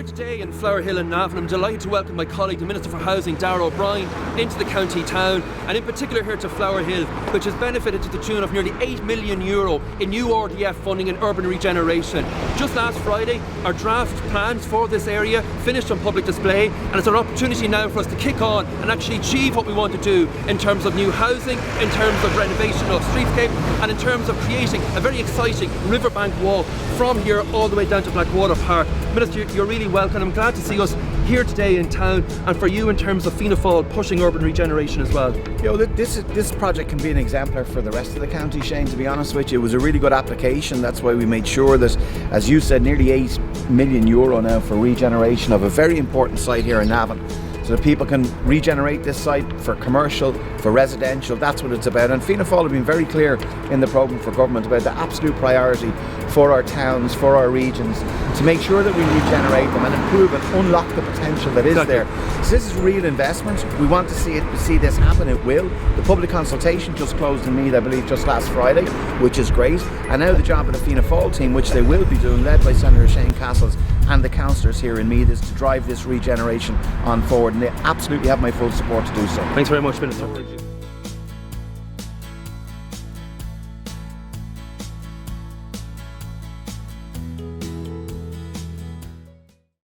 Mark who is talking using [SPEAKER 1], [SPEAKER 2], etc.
[SPEAKER 1] here today in Flower Hill and Navan. I'm delighted to welcome my colleague, the Minister for Housing, Darragh O'Brien, into the county town, and in particular here to Flower Hill, which has benefited to the tune of nearly €8 million in new RDF funding in urban regeneration. Just last Friday, our draft plans for this area finished on public display, and it's an opportunity now for us to kick on and actually achieve what we want to do in terms of new housing, in terms of renovation of streetscape, and in terms of creating a very exciting riverbank walk from here all the way down to Blackwater Park. Minister, you're really welcome. I'm glad to see us here today in town, and for you in terms of Fianna Fáil pushing urban regeneration as well.
[SPEAKER 2] You know, this project can be an exemplar for the rest of the county, Shane, to be honest with you. It was a really good application. That's why we made sure that, as you said, nearly €8 million now for regeneration of a very important site here in Navan, so that people can regenerate this site for commercial, for residential. That's what it's about. And Fianna Fáil have been very clear in the programme for government about the absolute priority for our towns, for our regions, to make sure that we regenerate them and improve and unlock the potential that is there. So this is real investment. We want to see this happen. It will. The public consultation just closed in Meath, I believe, just last Friday, which is great. And now the job of the Fianna Fáil team, which they will be doing, led by Senator Shane Cassells and the councillors here in Meath, is to drive this regeneration on forward, and they absolutely have my full support to do so.
[SPEAKER 1] Thanks very much, Minister.